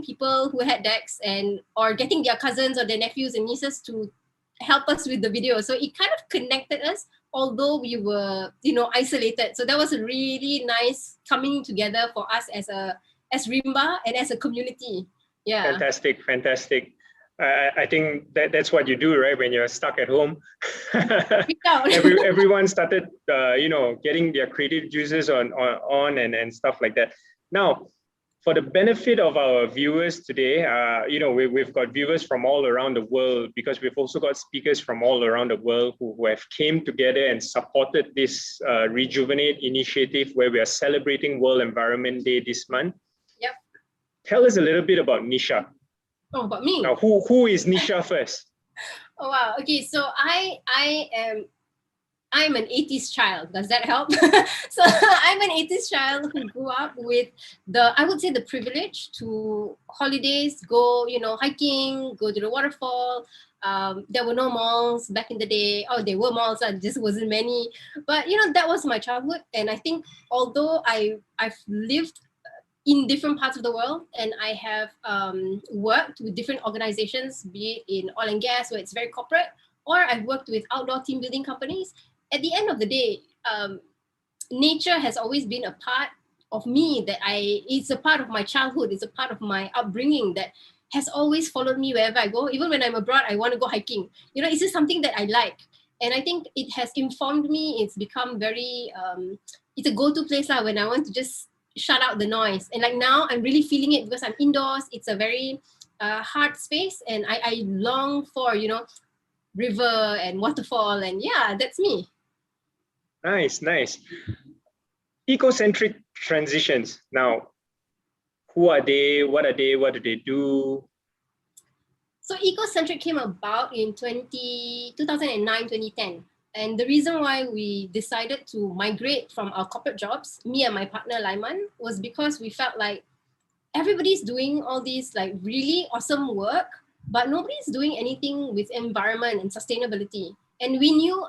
people who had decks and or getting their cousins or their nephews and nieces to help us with the video. So it kind of connected us, although we were, isolated. So that was a really nice coming together for us as Rimba and as a community. Yeah. Fantastic, fantastic. I think that's what you do, right? When you're stuck at home, everyone started, getting their creative juices on and stuff like that. Now, for the benefit of our viewers today, we've got viewers from all around the world, because we've also got speakers from all around the world who have came together and supported this Rejuvenate initiative, where we are celebrating World Environment Day this month. Yep. Tell us a little bit about Nisha. Oh, about me. Now, who is Nisha first? Oh wow. Okay, so I'm an 80s child. Does that help? So I'm an 80s child who grew up with I would say the privilege to holidays, go, hiking, go to the waterfall. There were no malls back in the day. Oh, there were malls, there just wasn't many. But that was my childhood. And I think although I've lived in different parts of the world, and I have worked with different organizations, be it in oil and gas, where it's very corporate, or I've worked with outdoor team building companies. At the end of the day, nature has always been a part of me it's a part of my childhood, it's a part of my upbringing that has always followed me wherever I go. Even when I'm abroad, I want to go hiking. It's just something that I like. And I think it has informed me. It's become very, it's a go-to place when I want to just shut out the noise. And like now I'm really feeling it because I'm indoors. It's a very hard space, and I long for, river and waterfall, and yeah, that's me. Nice. Ecocentric transitions. Now, who are they? What are they? What do they do? So Ecocentric came about in 2009, 2010. And the reason why we decided to migrate from our corporate jobs, me and my partner Laiman, was because we felt like everybody's doing all these like really awesome work, but nobody's doing anything with environment and sustainability. And we knew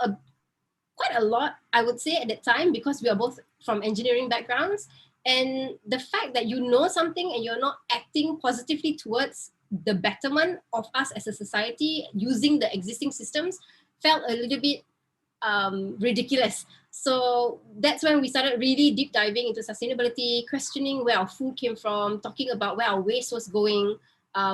quite a lot, I would say, at that time, because we are both from engineering backgrounds. And the fact that you know something and you're not acting positively towards the betterment of us as a society using the existing systems felt a little bit ridiculous. So that's when we started really deep diving into sustainability, questioning where our food came from, talking about where our waste was going.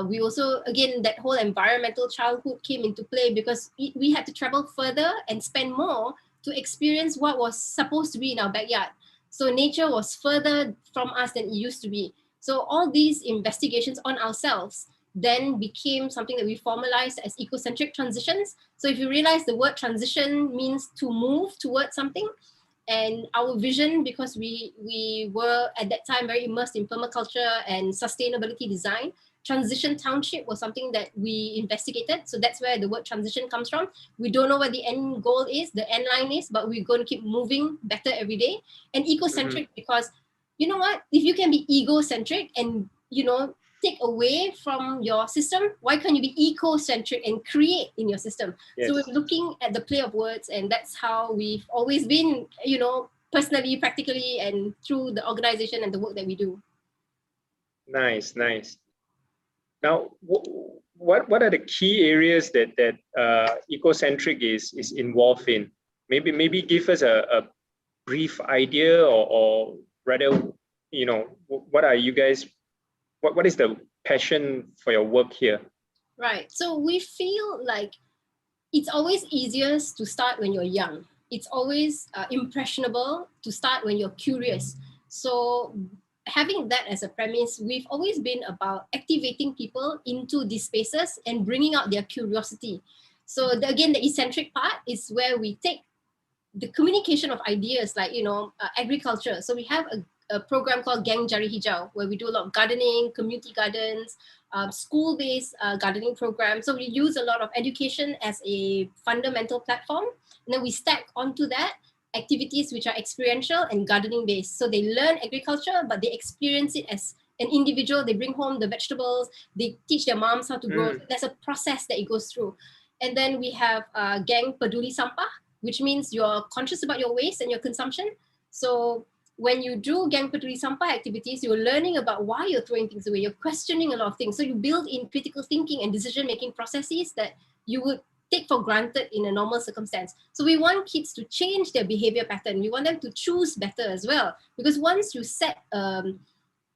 We also, again, that whole environmental childhood came into play because we had to travel further and spend more to experience what was supposed to be in our backyard. So nature was further from us than it used to be. So all these investigations on ourselves then became something that we formalized as ecocentric transitions. So if you realize the word transition means to move towards something, and our vision, because we were at that time very immersed in permaculture and sustainability design, transition township was something that we investigated. So that's where the word transition comes from. We don't know what the end goal is, the end line is, but we're going to keep moving better every day. And ecocentric, because you know what, if you can be egocentric and take away from your system, why can't you be eco-centric and create in your system? Yes. So we're looking at the play of words, and that's how we've always been, personally, practically, and through the organization and the work that we do. Nice. Now, what are the key areas that ecocentric is involved in? Maybe give us a brief idea, or rather, what are you guys? What is the passion for your work here? Right. So we feel like it's always easiest to start when you're young. It's always impressionable to start when you're curious. So having that as a premise, we've always been about activating people into these spaces and bringing out their curiosity. So again, the eccentric part is where we take the communication of ideas, like, agriculture. So we have a program called Gang Jari Hijau, where we do a lot of gardening, community gardens, school-based gardening programs. So we use a lot of education as a fundamental platform. And then we stack onto that activities which are experiential and gardening-based. So they learn agriculture, but they experience it as an individual. They bring home the vegetables. They teach their moms how to grow. There's a process that it goes through. And then we have Gang Peduli Sampah, which means you're conscious about your waste and your consumption. So when you do gang peduli sampah activities, you're learning about why you're throwing things away. You're questioning a lot of things. So you build in critical thinking and decision-making processes that you would take for granted in a normal circumstance. So we want kids to change their behavior pattern. We want them to choose better as well. Because once you set a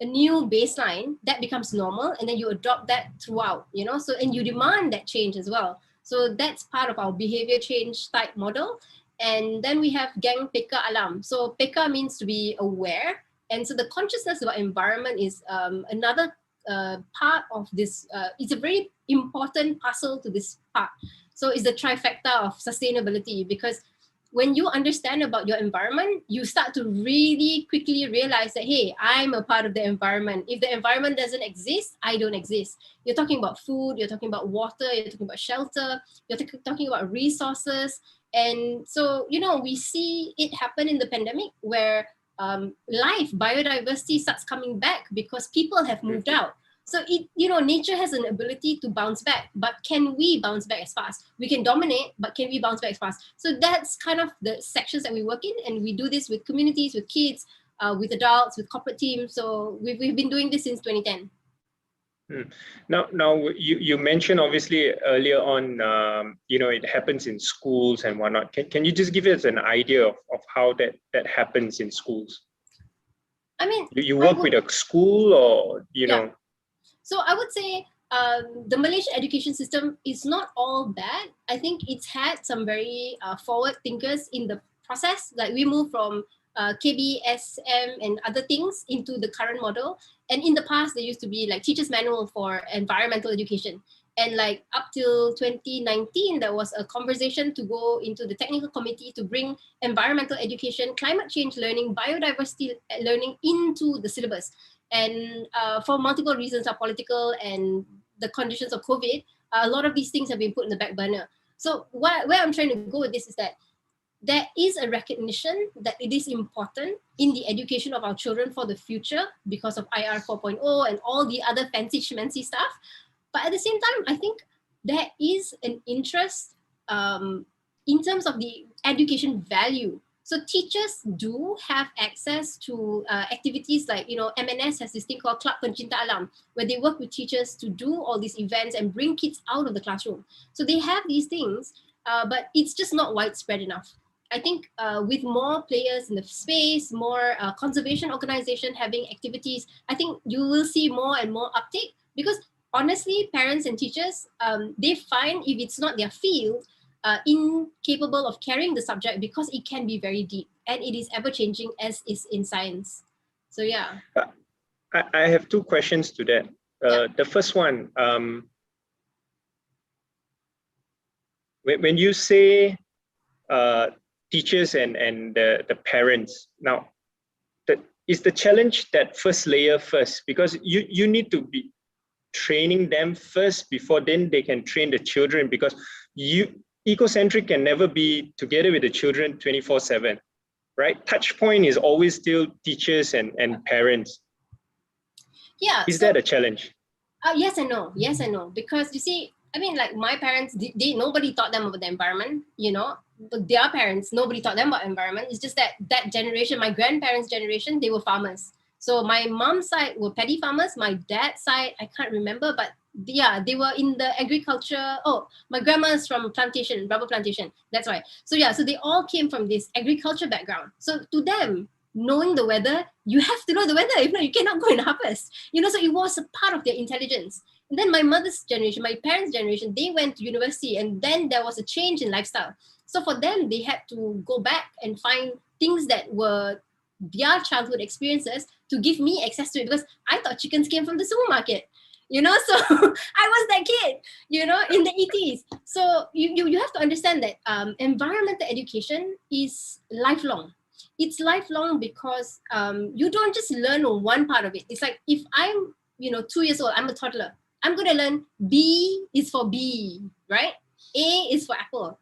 new baseline, that becomes normal, and then you adopt that throughout, you know, so, and you demand that change as well. So that's part of our behavior change type model. And then we have gang peka alam. So peka means to be aware. And so the consciousness about environment is another part of this. It's a very important puzzle to this part. So it's the trifecta of sustainability, because when you understand about your environment, you start to really quickly realize that, hey, I'm a part of the environment. If the environment doesn't exist, I don't exist. You're talking about food, you're talking about water, you're talking about shelter, you're talking about resources. And so, you know, we see it happen in the pandemic where biodiversity starts coming back because people have moved out. So it, you know, nature has an ability to bounce back, but can we bounce back as fast? We can dominate, but can we bounce back as fast? So that's kind of the sections that we work in, and we do this with communities, with kids, with adults, with corporate teams. So we've been doing this since 2010. Now you mentioned obviously earlier on, you know, it happens in schools and whatnot. Can you just give us an idea of how that happens in schools? I mean, you work with a school, or you know? So I would say the Malaysian education system is not all bad. I think it's had some very forward thinkers in the process. Like we moved from KBSM and other things into the current model. And in the past, there used to be like teacher's manual for environmental education. And like up till 2019, there was a conversation to go into the technical committee to bring environmental education, climate change learning, biodiversity learning into the syllabus. And for multiple reasons, are political and the conditions of COVID, a lot of these things have been put in the back burner. So where I'm trying to go with this is that there is a recognition that it is important in the education of our children for the future because of IR 4.0 and all the other fancy schmancy stuff. But at the same time, I think there is an interest in terms of the education value. So teachers do have access to activities like, you know, MNS has this thing called Club Pencinta Alam, where they work with teachers to do all these events and bring kids out of the classroom. So they have these things, but it's just not widespread enough. I think with more players in the space, more conservation organization having activities, I think you will see more and more uptake, because honestly, parents and teachers, they find if it's not their field, incapable of carrying the subject because it can be very deep and it is ever changing, as is in science. So yeah. I have two questions to that. The first one, when you say teachers and the parents, now is the challenge that first layer first, because you need to be training them first before then they can train the children, because ecocentric can never be together with the children 24/7, right? Touch point is always still teachers and parents. Yeah. Is that a challenge? Yes and no. Yes and no. Because you see, I mean, like my parents, nobody taught them about the environment, you know, but their parents, nobody taught them about environment. It's just that generation, my grandparents' generation, they were farmers. So my mom's side were paddy farmers. My dad's side, I can't remember, but yeah, they were in the agriculture. Oh, my grandma's from plantation, rubber plantation. That's why. So yeah, so they all came from this agriculture background. So to them, knowing the weather, you have to know the weather. If not, you cannot go and harvest. You know, so it was a part of their intelligence. And then my mother's generation, my parents' generation, they went to university, and then there was a change in lifestyle. So for them, they had to go back and find things that were their childhood experiences to give me access to it, because I thought chickens came from the supermarket, you know, so I was that kid, you know, in the 80s. So you have to understand that environmental education is lifelong. It's lifelong because you don't just learn one part of it. It's like if I'm, you know, 2 years old, I'm a toddler. I'm going to learn B is for bee, right? A is for apple.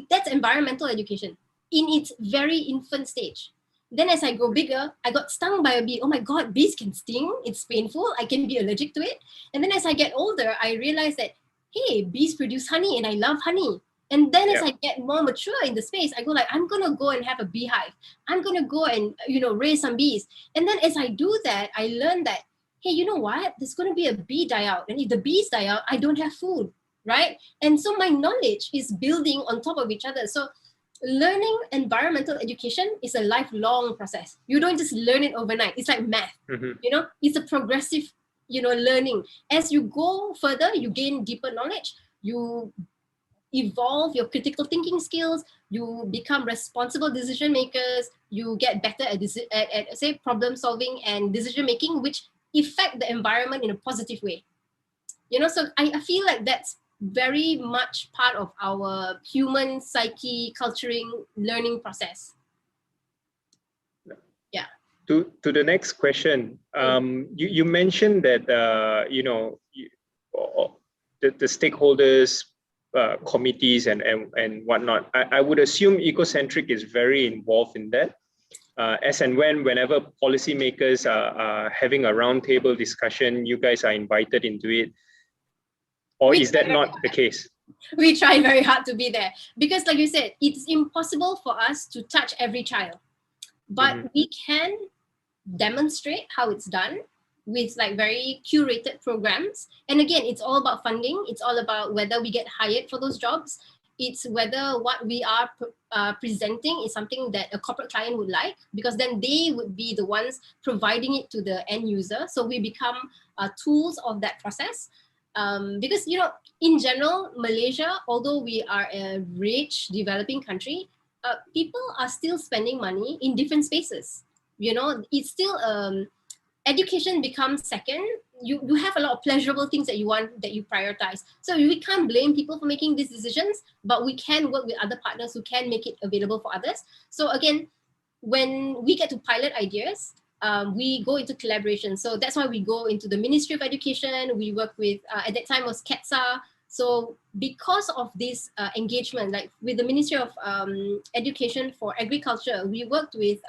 That's environmental education in its very infant stage. Then as I grow bigger, I got stung by a bee. Oh my God, bees can sting. It's painful. I can be allergic to it. And then as I get older, I realized that, hey, bees produce honey and I love honey. And then as Yeah. I get more mature in the space, I go like, I'm going to go and have a beehive. I'm going to go and, raise some bees. And then as I do that, I learn that, hey, you know what? There's going to be a bee die out. And if the bees die out, I don't have food, right? And so my knowledge is building on top of each other. So learning environmental education is a lifelong process. You don't just learn it overnight. It's like math, it's a progressive, learning. As you go further, you gain deeper knowledge. You evolve your critical thinking skills, you become responsible decision makers, you get better at say problem solving and decision making, which affect the environment in a positive way. So I feel like that's very much part of our human psyche culturing learning process. Yeah. To the next question, you mentioned that the stakeholders, committees and whatnot. I would assume Ecocentric is very involved in that. As and whenever policymakers are having a roundtable discussion, you guys are invited into it. Or is that not the case? We try very hard to be there because, like you said, it's impossible for us to touch every child, but we can demonstrate how it's done with like very curated programs. And again, it's all about funding. It's all about whether we get hired for those jobs. It's whether what we are presenting is something that a corporate client would like, because then they would be the ones providing it to the end user. So we become tools of that process. Because, in general, Malaysia, although we are a rich developing country, people are still spending money in different spaces. It's still education becomes second. You have a lot of pleasurable things that you want, that you prioritize. So we can't blame people for making these decisions, but we can work with other partners who can make it available for others. So again, when we get to pilot ideas, we go into collaboration. So that's why we go into the Ministry of Education. We work with, at that time was KETSA. So because of this engagement, like with the Ministry of Education for Agriculture, we worked with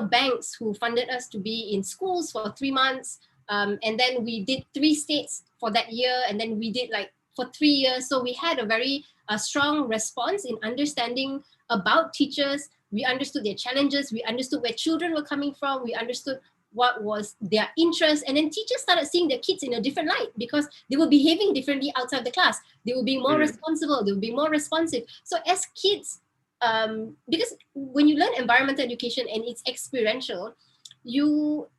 banks who funded us to be in schools for 3 months. And then we did 3 states for that year. And then we did like for 3 years. So we had a very strong response in understanding about teachers. We understood their challenges. We understood where children were coming from. We understood what was their interest. And then teachers started seeing their kids in a different light because they were behaving differently outside the class. They were being more responsible. They were being more responsive. So as kids, because when you learn environmental education and it's experiential, you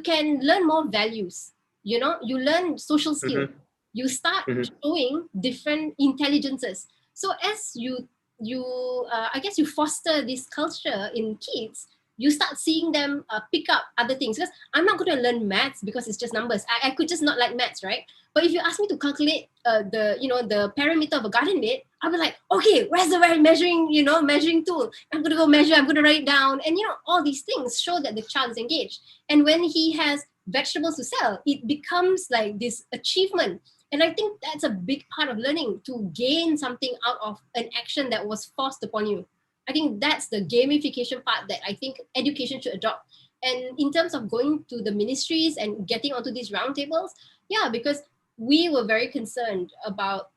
can learn more values. You learn social skills. You start showing different intelligences. So as you I guess you foster this culture in kids, you start seeing them pick up other things. Because I'm not going to learn maths because it's just numbers. I could just not like maths, right? But if you ask me to calculate the perimeter of a garden bed, I'll be like, okay, where's the measuring tool? I'm going to go measure, I'm going to write it down. And all these things show that the child is engaged. And when he has vegetables to sell, it becomes like this achievement. And I think that's a big part of learning, to gain something out of an action that was forced upon you. I think that's the gamification part that I think education should adopt. And in terms of going to the ministries and getting onto these roundtables, yeah, because we were very concerned about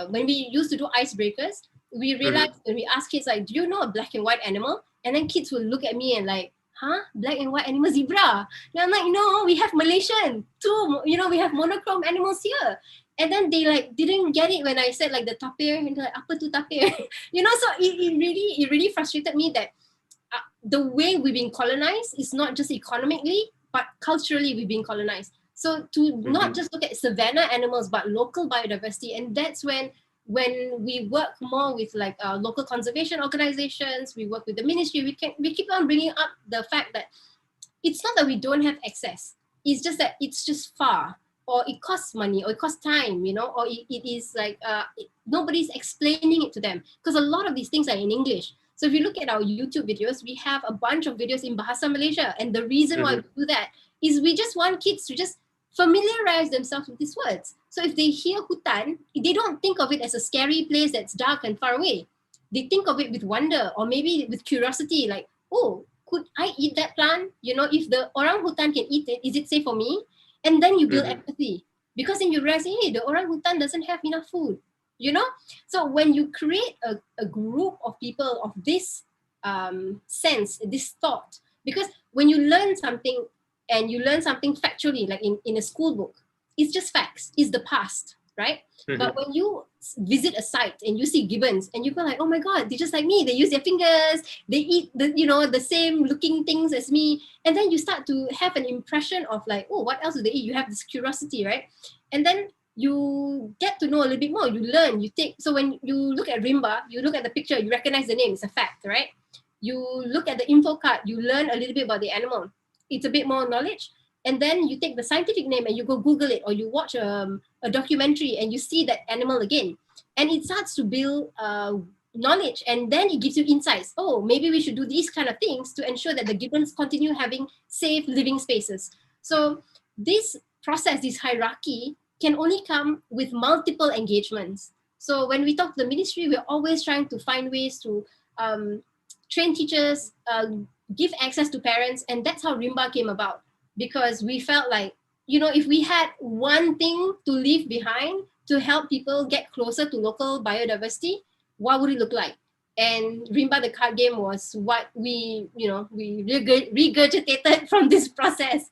when we used to do icebreakers, we realized when we asked kids, like, do you know a black and white animal? And then kids would look at me and like, huh? Black and white animal, zebra? And I'm like, no, we have Malaysian too. We have monochrome animals here. And then they like didn't get it when I said like the tapir, and they're like, apa tu tapir? So it really frustrated me that the way we've been colonized is not just economically, but culturally we've been colonized. So to not just look at savanna animals, but local biodiversity. And that's when we work more with like local conservation organizations, we work with the ministry, we keep on bringing up the fact that it's not that we don't have access. It's just that it's just far, or it costs money, or it costs time, or it is like nobody's explaining it to them, because a lot of these things are in English. So if you look at our YouTube videos, we have a bunch of videos in Bahasa Malaysia. And the reason why we do that is we just want kids to just familiarize themselves with these words. So if they hear hutan, they don't think of it as a scary place that's dark and far away. They think of it with wonder, or maybe with curiosity, like, oh, could I eat that plant? If the orangutan can eat it, is it safe for me? And then you build empathy, because then you realize, hey, the orangutan doesn't have enough food. you know. So when you create a group of people of this sense, this thought, because when you learn something and you learn something factually, like in a school book, it's just facts, it's the past, right? But when you visit a site and you see gibbons and you go like, oh my god, they're just like me, they use their fingers, they eat the, you know, the same looking things as me, and then you start to have an impression of like, oh, what else do they eat? You have this curiosity, right? And then you get to know a little bit more, you learn, you take. So when you look at rimba, you look at the picture, you recognize the name, it's a fact, right? You look at the info card, you learn a little bit about the animal, it's a bit more knowledge. And then you take the scientific name and you go Google it, or you watch a documentary and you see that animal again, and it starts to build knowledge, and then it gives you insights. Oh, maybe we should do these kind of things to ensure that the gibbons continue having safe living spaces. So this process, this hierarchy, can only come with multiple engagements. So when we talk to the ministry, we're always trying to find ways to train teachers, give access to parents, and that's how Rimba came about. Because we felt like, you know, if we had one thing to leave behind to help people get closer to local biodiversity, what would it look like? And Rimba the card game was what we, you know, we regurgitated from this process.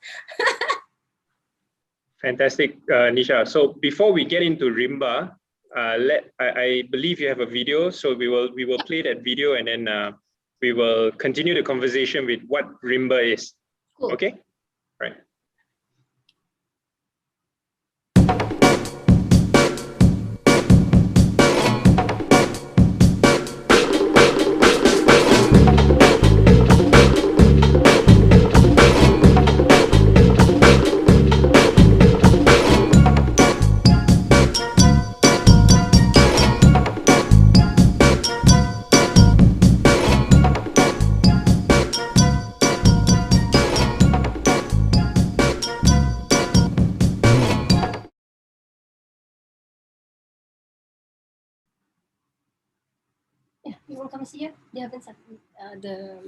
Fantastic, Nisha. So before we get into Rimba, I believe you have a video, so we will play that video, and then we will continue the conversation with what Rimba is. Cool. Okay, right. Yeah, you want to come see here? They haven't set the.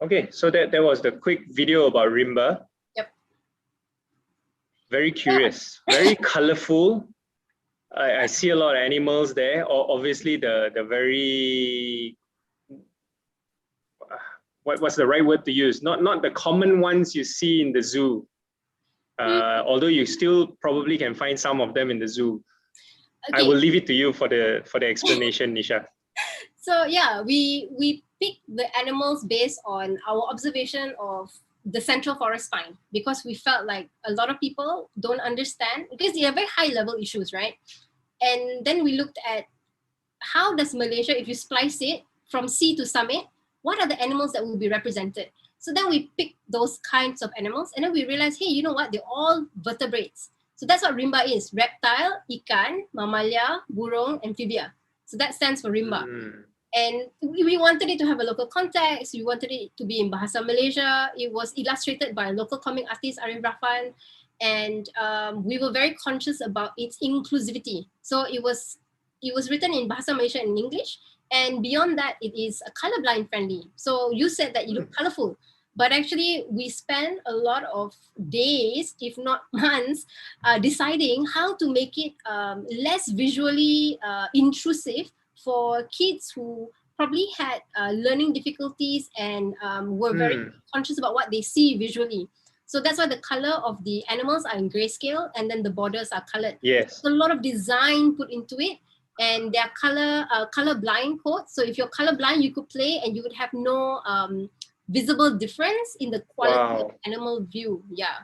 Okay, so that was the quick video about Rimba. Yep. Very curious, very colorful. I see a lot of animals there. Obviously, the very what's the right word to use? Not the common ones you see in the zoo. Although you still probably can find some of them in the zoo. Okay. I will leave it to you for the explanation, Nisha. So yeah, we pick the animals based on our observation of the central forest pine, because we felt like a lot of people don't understand, because they are very high level issues, right? And then we looked at how does Malaysia, if you splice it from sea to summit, what are the animals that will be represented? So then we picked those kinds of animals, and then we realized, hey, you know what? They're all vertebrates. So that's what Rimba is: reptile, ikan, mammalia, burung, amphibia. So that stands for Rimba. And we wanted it to have a local context. We wanted it to be in Bahasa Malaysia. It was illustrated by a local comic artist, Arif Rafan. And we were very conscious about its inclusivity. So it was written in Bahasa Malaysia and English. And beyond that, it is colorblind friendly. So you said that you look colorful. But actually, we spent a lot of days, if not months, deciding how to make it less visually intrusive for kids who probably had learning difficulties and were very conscious about what they see visually. So that's why the color of the animals are in grayscale, and then the borders are colored. Yes. So a lot of design put into it, and they're color blind codes. So if you're color blind, you could play and you would have no visible difference in the quality of animal view. Yeah.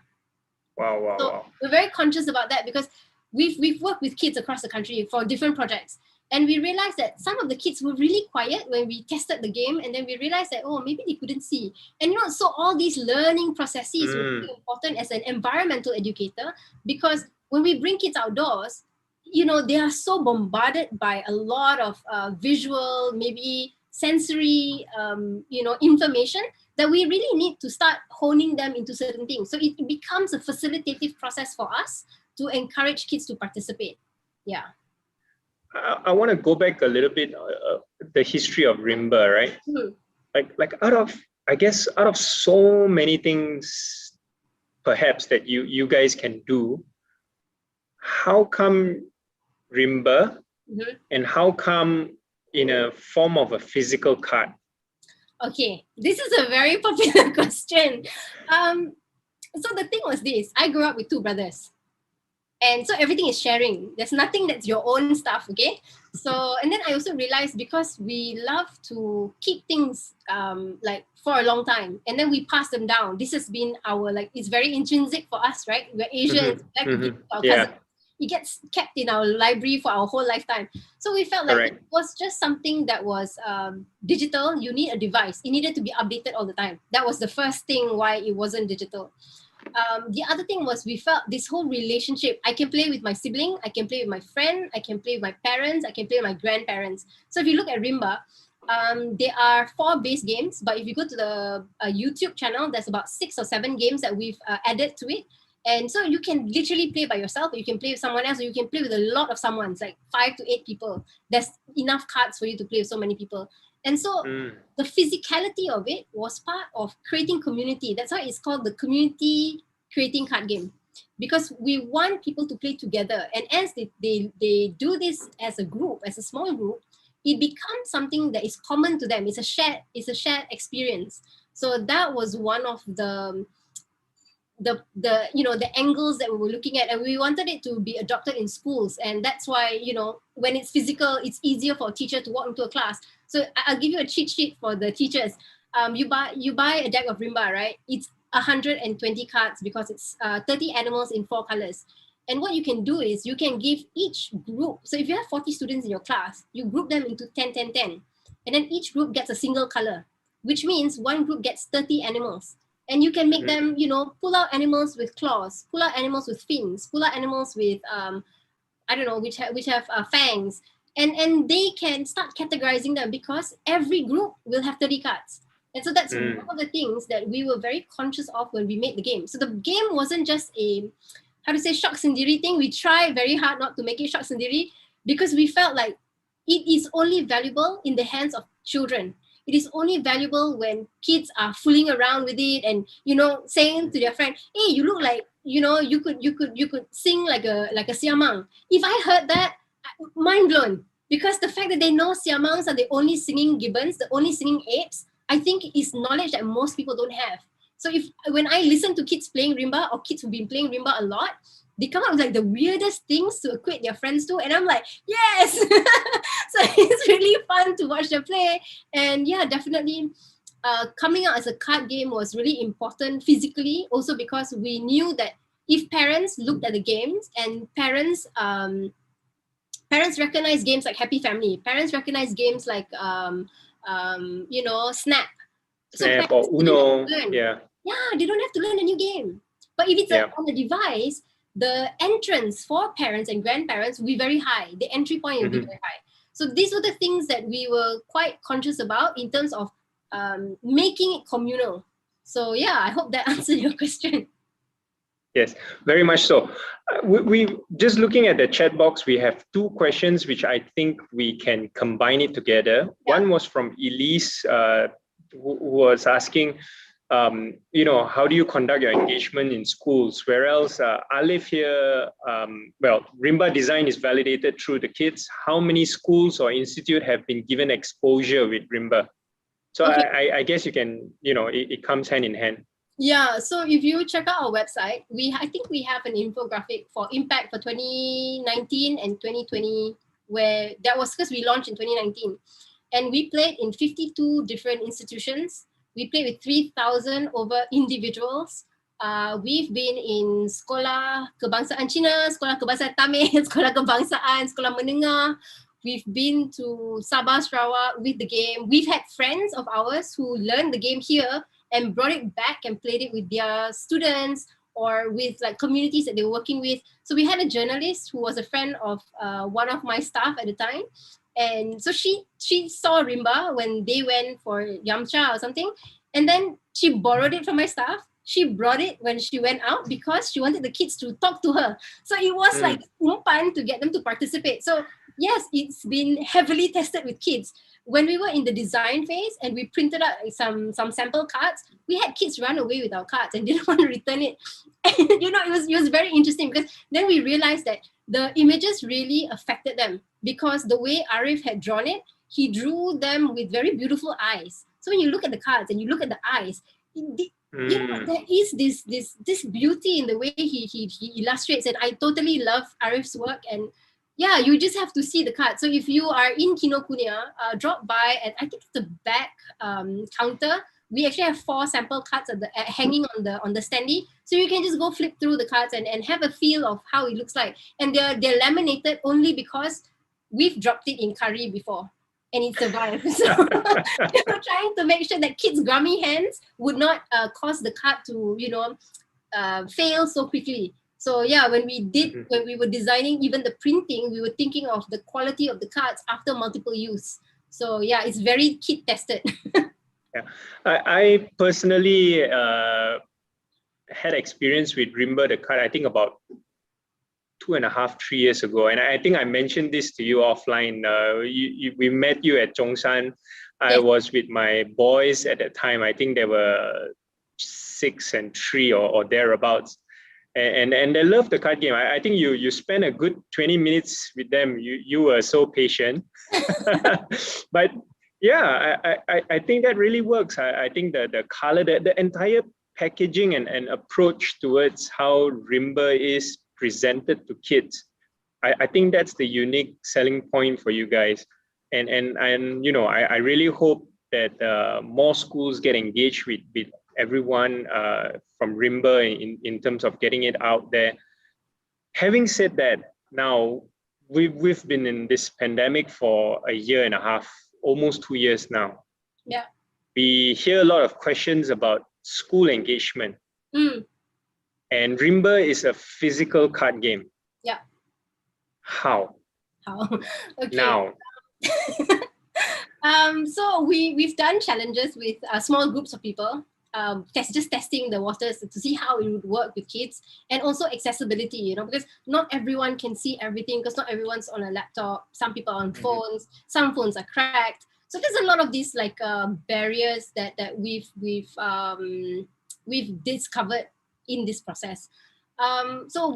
Wow. So we're very conscious about that, because we've worked with kids across the country for different projects. And we realized that some of the kids were really quiet when we tested the game, and then we realized that, oh, maybe they couldn't see. And you know, so all these learning processes were really important as an environmental educator, because when we bring kids outdoors, you know, they are so bombarded by a lot of visual, maybe sensory, you know, information, that we really need to start honing them into certain things. So it becomes a facilitative process for us to encourage kids to participate. Yeah. I want to go back a little bit, the history of Rimba, right? Hmm. Like I guess out of so many things perhaps that you guys can do, how come Rimba, Mhm. and how come in a form of a physical card? Okay, this is a very popular question. Um, so the thing was this: I grew up with two brothers, and so everything is sharing. There's nothing that's your own stuff. Okay, so and then I also realized because we love to keep things like for a long time, and then we pass them down. This has been our like it's very intrinsic for us, right? We're Asians, we like to give to our cousins. Yeah, It gets kept in our library for our whole lifetime. So we felt like it correct. was just something that was digital. You need a device. It needed to be updated all the time. That was the first thing why it wasn't digital. The other thing was we felt this whole relationship. I can play with my sibling, I can play with my friend, I can play with my parents, I can play with my grandparents. So if you look at Rimba, there are 4 base games, but if you go to the YouTube channel, there's about 6 or 7 games that we've added to it. And so you can literally play by yourself, or you can play with someone else, or you can play with a lot of someone's like 5 to 8 people. There's enough cards for you to play with so many people. And so the physicality of it was part of creating community. That's why it's called the community creating card game, because we want people to play together. And as they do this as a group, as a small group, it becomes something that is common to them. It's a shared experience. So that was one of the the angles that we were looking at, and we wanted it to be adopted in schools. And that's why when it's physical, it's easier for a teacher to walk into a class. So I'll give you a cheat sheet for the teachers. You buy a deck of Rimba, right? It's 120 cards because it's 30 animals in 4 colors. And what you can do is you can give each group, so if you have 40 students in your class, you group them into 10 10 10, and then each group gets a single color, which means one group gets 30 animals. And you can make them pull out animals with claws, pull out animals with fins, pull out animals with I don't know, which have fangs. And they can start categorizing them because every group will have 30 cards. And so that's one of the things that we were very conscious of when we made the game. So the game wasn't just a how to say shock sendiri thing. We try very hard not to make it shock sendiri, because we felt like it is only valuable in the hands of children. It is only valuable when kids are fooling around with it and saying to their friend, hey, you look like you could sing like a siamang. If I heard that, mind blown, because the fact that they know siamangs are the only singing gibbons, the only singing apes, I think is knowledge that most people don't have. So when I listen to kids playing Rimba, or kids who've been playing Rimba a lot, they come up with like the weirdest things to equate their friends to, and I'm like, yes. So it's really fun to watch them play. And yeah, definitely coming out as a card game was really important physically, also because we knew that if parents looked at the games and parents recognize games like Happy Family, parents recognize games like Snap. So Snap or parents didn't have Uno. to learn. Yeah. Yeah, they don't have to learn a new game. But if it's Yeah. on a device, the entrance for parents and grandparents will be very high. The entry point will be very high. So these were the things that we were quite conscious about in terms of making it communal. So yeah, I hope that answered your question. Yes, very much so. We just looking at the chat box, we have 2 questions which I think we can combine it together. Yeah. One was from Elise, who was asking, how do you conduct your engagement in schools? Whereas Alif here, Rimba design is validated through the kids. How many schools or institute have been given exposure with Rimba? So okay. I guess you can, it comes hand in hand. Yeah, so if you check out our website, I think we have an infographic for impact for 2019 and 2020, where that was because we launched in 2019. And we played in 52 different institutions. We played with 3,000 over individuals. We've been in Sekolah Kebangsaan Cina, Sekolah Kebangsaan Tamil, Sekolah Kebangsaan, Sekolah Menengah. We've been to Sabah, Sarawak with the game. We've had friends of ours who learned the game here and brought it back and played it with their students or with like communities that they were working with. So we had a journalist who was a friend of one of my staff at the time. And so she saw Rimba when they went for Yamcha or something. And then she borrowed it from my staff. she brought it when she went out because she wanted the kids to talk to her. So it was like umpan to get them to participate. So yes, it's been heavily tested with kids. When we were in the design phase and we printed out some sample cards, we had kids run away with our cards and didn't want to return it. And, it was very interesting because then we realized that the images really affected them because the way Arif had drawn it, he drew them with very beautiful eyes. So when you look at the cards and you look at the eyes, there is this beauty in the way he illustrates, and I totally love Arif's work. And yeah, you just have to see the card. So if you are in Kinokuniya, drop by at, I think it's the back counter. We actually have 4 sample cards hanging on the standee. So you can just go flip through the cards and have a feel of how it looks like. And they're laminated only because we've dropped it in curry before and it survived. So we're trying to make sure that kids' grummy hands would not cause the card to, fail so quickly. So yeah, when we were designing even the printing, we were thinking of the quality of the cards after multiple use. So yeah, it's very kid tested. Yeah, I personally had experience with Rimba the card, I think about 2.5, 3 years ago. And I think I mentioned this to you offline. We met you at Zhongshan. I was with my boys at that time. I think they were 6 and 3 or thereabouts. And they love the card game. I think you spent a good 20 minutes with them. You were so patient. But yeah, I think that really works. I think the color, the entire packaging and approach towards how Rimba is presented to kids, I think that's the unique selling point for you guys. And I really hope that more schools get engaged with everyone from Rimba in terms of getting it out there. Having said that, now we've been in this pandemic for 1.5 years, almost 2 years now. Yeah. We hear a lot of questions about school engagement. And Rimba is a physical card game. Yeah. How? Okay. Now. So we've done challenges with small groups of people. Just testing the waters to see how it would work with kids, and also accessibility, because not everyone can see everything, because not everyone's on a laptop. Some people are on phones, some phones are cracked. So there's a lot of these barriers that we've discovered in this process. So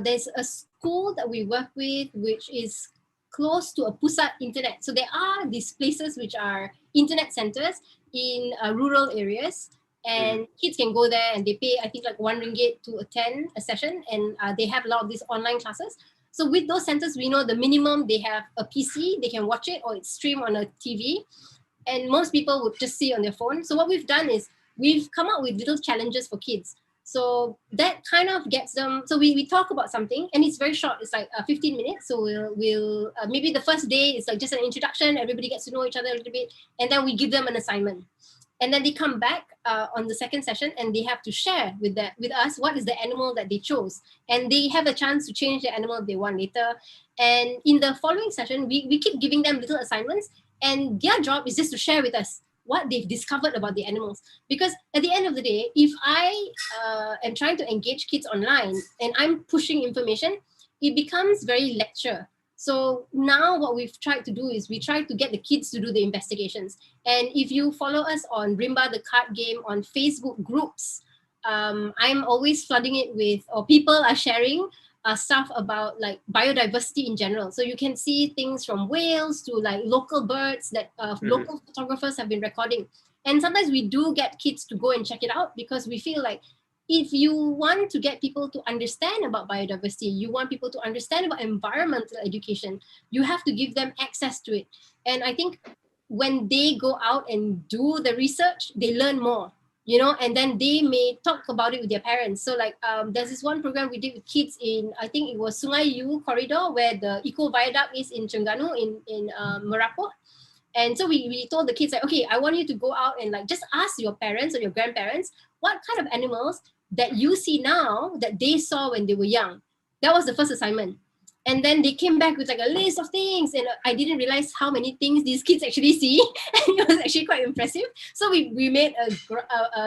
there's a school that we work with which is close to a pusat internet. So there are these places which are internet centers in rural areas, and kids can go there and they pay, I think, like 1 ringgit to attend a session, and they have a lot of these online classes. So with those centers, we know the minimum they have a PC, they can watch it, or it's streamed on a TV, and most people would just see on their phone. So what we've done is we've come up with little challenges for kids. So that kind of gets them. So we talk about something, and it's very short. It's like 15 minutes. So we'll maybe the first day is like just an introduction. Everybody gets to know each other a little bit, and then we give them an assignment, and then they come back on the second session, and they have to share with us what is the animal that they chose, and they have a chance to change the animal they want later. And in the following session, we keep giving them little assignments, and their job is just to share with us what they've discovered about the animals. Because at the end of the day, if I am trying to engage kids online and I'm pushing information, it becomes very lecture. So now what we've tried to do is we try to get the kids to do the investigations. And if you follow us on Rimba the card game on Facebook groups, I'm always flooding it with, or people are sharing stuff about like biodiversity in general. So you can see things from whales to like local birds that local photographers have been recording. And sometimes we do get kids to go and check it out, because we feel like if you want to get people to understand about biodiversity, you want people to understand about environmental education, you have to give them access to it. And I think when they go out and do the research, they learn more. And then they may talk about it with their parents. So like there's this one program we did with kids in, I think it was Sungai Yu corridor, where the eco viaduct is in Terengganu in Merapu. And so we told the kids, like, okay, I want you to go out and like just ask your parents or your grandparents what kind of animals that you see now that they saw when they were young. That was the first assignment. And then they came back with like a list of things, and I didn't realize how many things these kids actually see, and it was actually quite impressive. So we made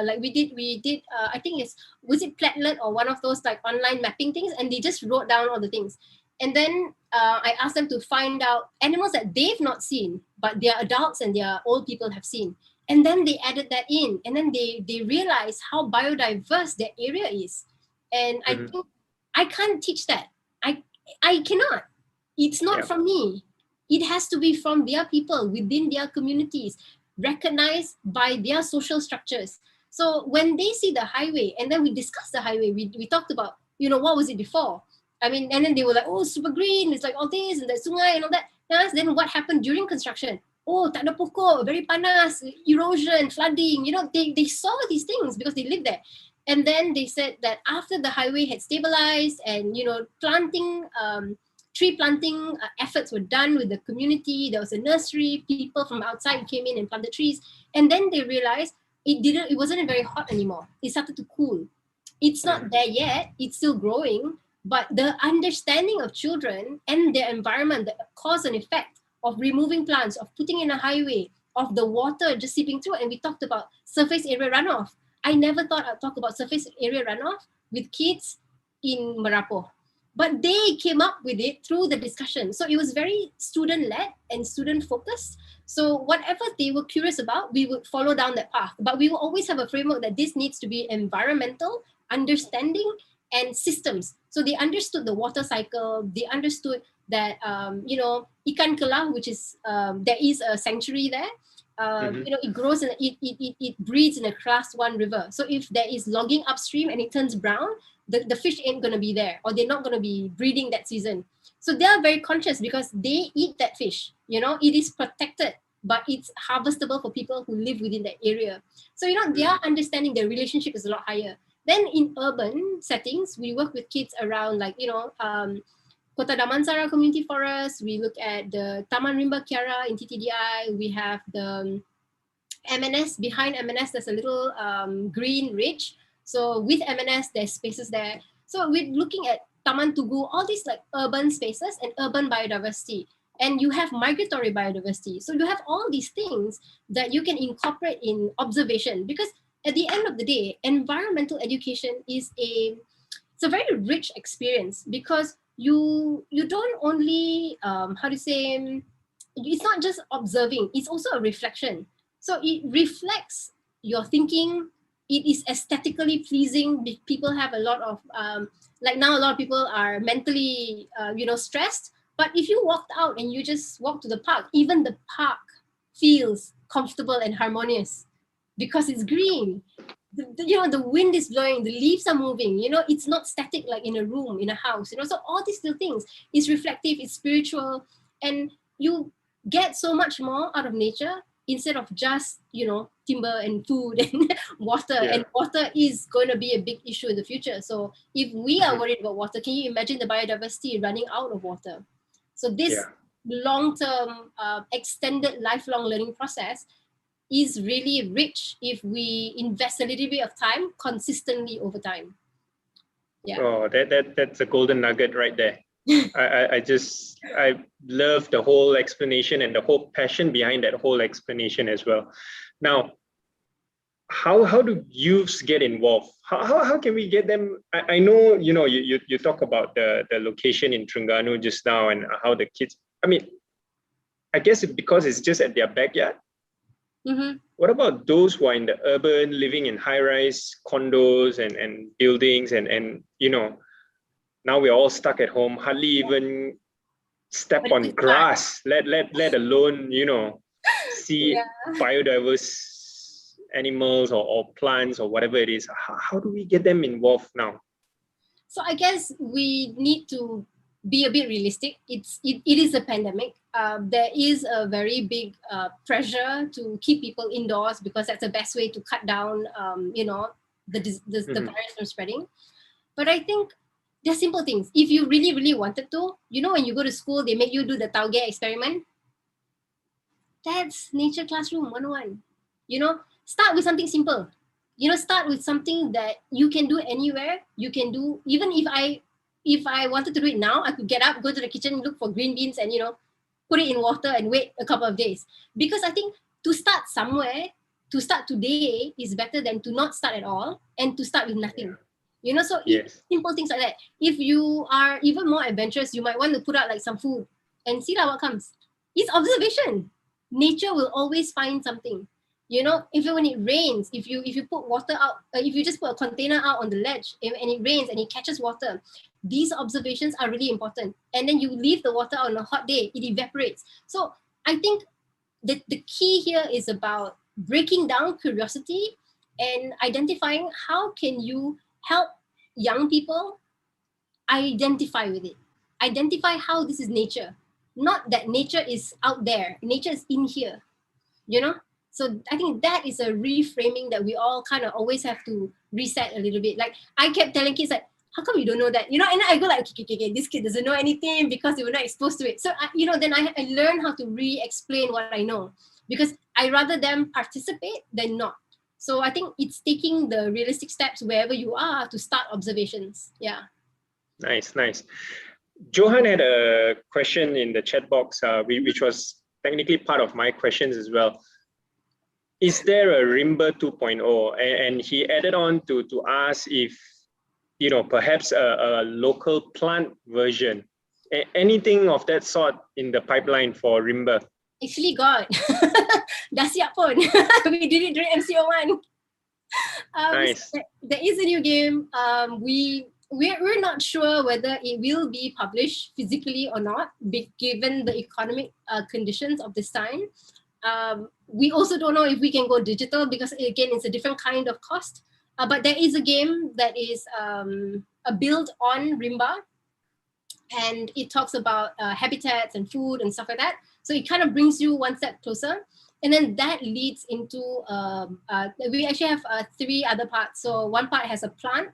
like we did I think was it Platlet or one of those like online mapping things, and they just wrote down all the things. And then I asked them to find out animals that they've not seen, but their adults and their old people have seen. And then they added that in, and then they realized how biodiverse that area is. And I think I can't teach that. I cannot. It's not from me. It has to be from their people within their communities, recognized by their social structures. So when they see the highway, and then we discussed the highway, we talked about, what was it before? I mean, and then they were like, oh, super green, it's like all this and the sungai and all that. Then what happened during construction? Oh, tak ada pokok, very panas, erosion, flooding. They saw these things because they lived there. And then they said that after the highway had stabilized and, tree planting efforts were done with the community, there was a nursery, people from outside came in and planted trees. And then they realized it wasn't very hot anymore. It started to cool. It's not there yet. It's still growing. But the understanding of children and their environment, the cause and effect of removing plants, of putting in a highway, of the water just seeping through. And we talked about surface area runoff. I never thought I'd talk about surface area runoff with kids in Merapo. But they came up with it through the discussion. So it was very student-led and student-focused. So whatever they were curious about, we would follow down that path. But we will always have a framework that this needs to be environmental, understanding, and systems. So they understood the water cycle. They understood that, ikan kelah, which is, there is a sanctuary there. It grows and it breeds in a class 1 river. So if there is logging upstream and it turns brown, the fish ain't going to be there, or they're not going to be breeding that season. So they are very conscious because they eat that fish. It is protected, but it's harvestable for people who live within that area. So, their understanding, their relationship is a lot higher. Then in urban settings, we work with kids around like, Kota Damansara Community Forest. We look at the Taman Rimba Kiara in TTDI. We have the MNS. Behind MNS, there's a little green ridge. So with MNS, there's spaces there. So we're looking at Taman Tugu, all these like urban spaces and urban biodiversity. And you have migratory biodiversity. So you have all these things that you can incorporate in observation, because at the end of the day, environmental education is it's a very rich experience, because you don't only, it's not just observing, it's also a reflection. So it reflects your thinking. It is aesthetically pleasing. People have a lot of, like now a lot of people are mentally, stressed. But if you walked out and you just walk to the park, even the park feels comfortable and harmonious because it's green. The wind is blowing, the leaves are moving, it's not static like in a room, in a house, so all these little things is reflective, it's spiritual, and you get so much more out of nature instead of just, timber and food and water. And water is going to be a big issue in the future. So if we are worried about water, can you imagine the biodiversity running out of water? So this long-term, extended lifelong learning process is really rich if we invest a little bit of time consistently over time. Yeah. Oh, that's a golden nugget right there. I love the whole explanation and the whole passion behind that whole explanation as well. Now, how do youths get involved? How can we get them? I know, you talk about the location in Terengganu just now and how the kids, I guess because it's just at their backyard. What about those who are in the urban, living in high-rise condos and buildings and now we're all stuck at home, hardly even step on grass, let alone, see biodiverse animals or plants or whatever it is. How do we get them involved now? So I guess we need to be a bit realistic. It is a pandemic. There is a very big pressure to keep people indoors because that's the best way to cut down, the virus from spreading. But I think they're simple things. If you really, really wanted to, when you go to school, they make you do the tauge experiment. That's nature classroom 101. Start with something simple. Start with something that you can do anywhere. You can do, even if I if I wanted to do it now, I could get up, go to the kitchen, look for green beans, and put it in water and wait a couple of days. Because I think to start somewhere, to start today is better than to not start at all and to start with nothing. So Yes. simple things like that. If you are even more adventurous, you might want to put out like some food and see what comes. It's observation. Nature will always find something. Even when it rains, if you put water out, if you just put a container out on the ledge and it rains and it catches water, these observations are really important. And then you leave the water out on a hot day, it evaporates. So I think the key here is about breaking down curiosity and identifying how can you help young people identify with it. Identify how this is nature. Not that nature is out there. Nature is in here. So I think that is a reframing that we all kind of always have to reset a little bit. Like I kept telling kids like, how come you don't know that? And I go like, okay, this kid doesn't know anything because they were not exposed to it. So, then I learn how to re-explain what I know because I rather them participate than not. So I think it's taking the realistic steps wherever you are to start observations. Yeah. Nice. Johan had a question in the chat box, which was technically part of my questions as well. Is there a Rimba 2.0? And he added on to ask if, perhaps a local plant version, anything of that sort in the pipeline for Rimba? Actually got. Dah siap pun. We did it during MCO1. Nice. There is a new game. We're not sure whether it will be published physically or not, given the economic conditions of this time. We also don't know if we can go digital because again, it's a different kind of cost. But there is a game that is a build on Rimba, and it talks about habitats and food and stuff like that. So it kind of brings you one step closer. And then that leads into, we actually have 3 other parts. So one part has a plant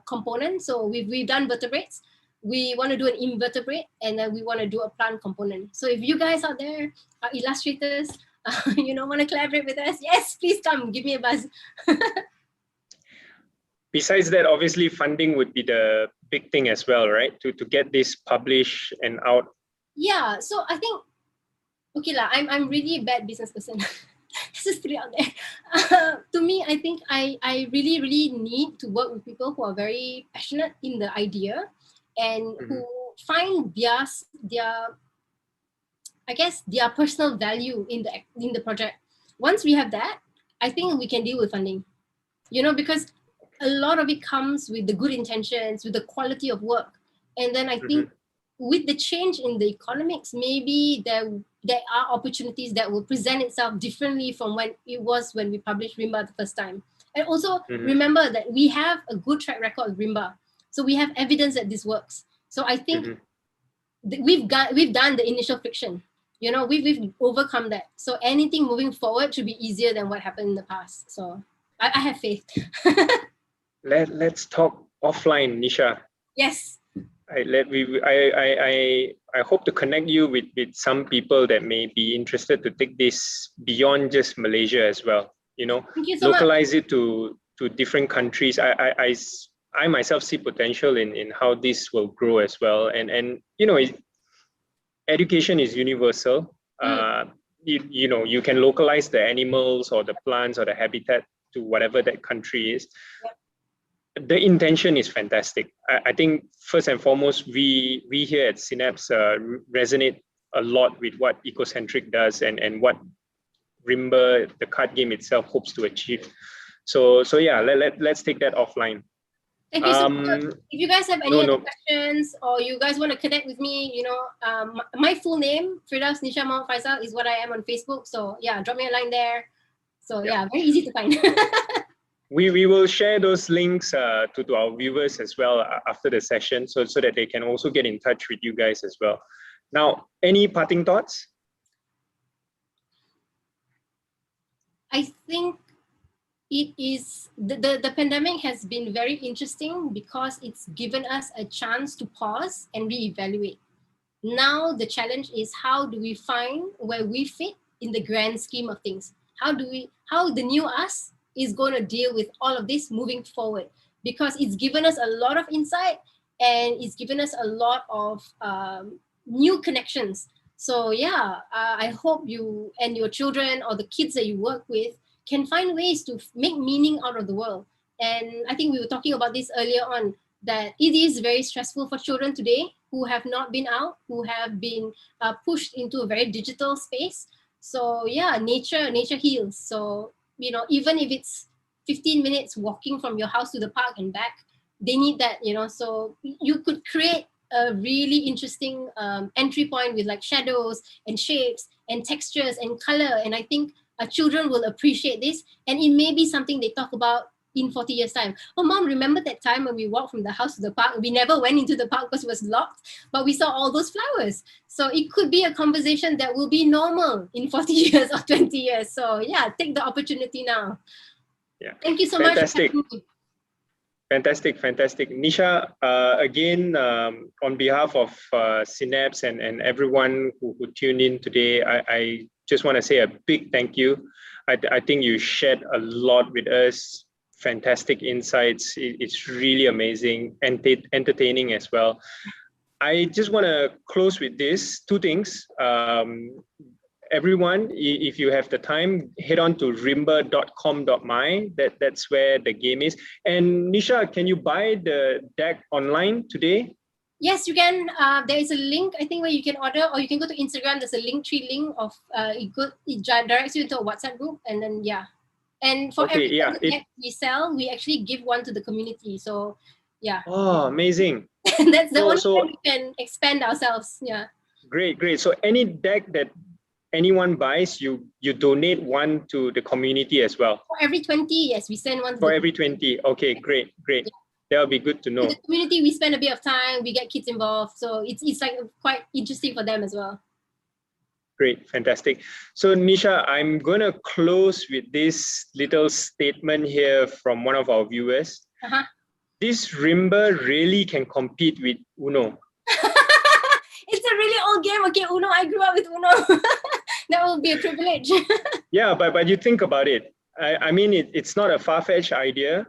component. So we've done vertebrates. We want to do an invertebrate, and then we want to do a plant component. So if you guys out there are illustrators, want to collaborate with us, yes, please come, give me a buzz. Besides that, obviously funding would be the big thing as well, right? To get this published and out. Yeah, so I think, okay lah, I'm really a bad business person. Just put it out there. To me, I think I really, really need to work with people who are very passionate in the idea and who find their I guess their personal value in the project. Once we have that, I think we can deal with funding. Because a lot of it comes with the good intentions, with the quality of work. And then I think with the change in the economics, maybe there are opportunities that will present itself differently from when we published Rimba the first time. And also remember that we have a good track record of Rimba. So we have evidence that this works. So I think we've done the initial friction. We've overcome that. So anything moving forward should be easier than what happened in the past. So I have faith. Let's talk offline, Nisha. Yes. I hope to connect you with some people that may be interested to take this beyond just Malaysia as well. Thank you so localize much. it to different countries. I myself see potential in how this will grow as well. And education is universal. You can localize the animals or the plants or the habitat to whatever that country is. Yep. The intention is fantastic. I think first and foremost, we here at Synapse resonate a lot with what Ecocentric does and what Rimba, the card game itself, hopes to achieve. So yeah, let's take that offline. Thank you so much. If you guys have any other questions or you guys want to connect with me, my full name, Firdaus Nisha Muhammad Faisal, is what I am on Facebook. So yeah, drop me a line there. So yeah, very easy to find. We will share those links to our viewers as well after the session so that they can also get in touch with you guys as well. Now, any parting thoughts? I think it is, the pandemic has been very interesting because it's given us a chance to pause and reevaluate. Now the challenge is how do we find where we fit in the grand scheme of things? How the new us is going to deal with all of this moving forward, because it's given us a lot of insight and it's given us a lot of new connections. So yeah, I hope you and your children or the kids that you work with can find ways to make meaning out of the world. And I think we were talking about this earlier on, that it is very stressful for children today who have not been out, who have been pushed into a very digital space. So yeah, nature heals. So even if it's 15 minutes walking from your house to the park and back, they need that. So you could create a really interesting entry point with like shadows and shapes and textures and color. And I think children will appreciate this, and it may be something they talk about in 40 years time. Oh, mom, remember that time when we walked from the house to the park? We never went into the park because it was locked, but we saw all those flowers. So it could be a conversation that will be normal in 40 years or 20 years. So yeah, take the opportunity now. Yeah. Thank you so Fantastic. much. Fantastic. Nisha, again, on behalf of Synapse and everyone who tuned in today, I just want to say a big thank you. I think you shared a lot with us, fantastic insights. It's really amazing and entertaining as well. I just want to close with this, two things. Everyone, if you have the time, head on to rimba.com.my. That's where the game is. And Nisha, can you buy the deck online today? Yes, you can. There is a link, I think, where you can order, or you can go to Instagram. There's a Linktree link of it directs you into a WhatsApp group, and then yeah. And for every deck we sell, we actually give one to the community. So yeah. Oh, amazing. That's the only way we can expand ourselves. Yeah. Great. So any deck that anyone buys, you donate one to the community as well. For every 20, yes, we send one. For every 20, okay, great. Yeah. That'll be good to know. In the community, we spend a bit of time. We get kids involved, so it's like quite interesting for them as well. Great, fantastic. So Nisha, I'm going to close with this little statement here from one of our viewers. This Rimba really can compete with Uno. It's a really old game. Okay, Uno, I grew up with Uno. That will be a privilege. Yeah, but you think about it. I mean, it's not a far-fetched idea.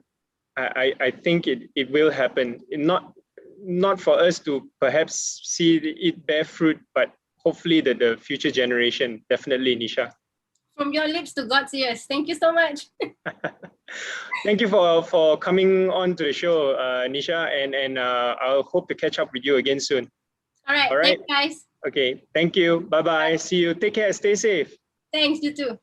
I think it will happen. Not for us to perhaps see it bear fruit, but hopefully the future generation, definitely, Nisha. From your lips to God's ears. Thank you so much. Thank you for coming on to the show, Nisha, and I'll hope to catch up with you again soon. All right. Thanks, guys. Okay, thank you. Bye-bye. See you. Take care. Stay safe. Thanks, you too.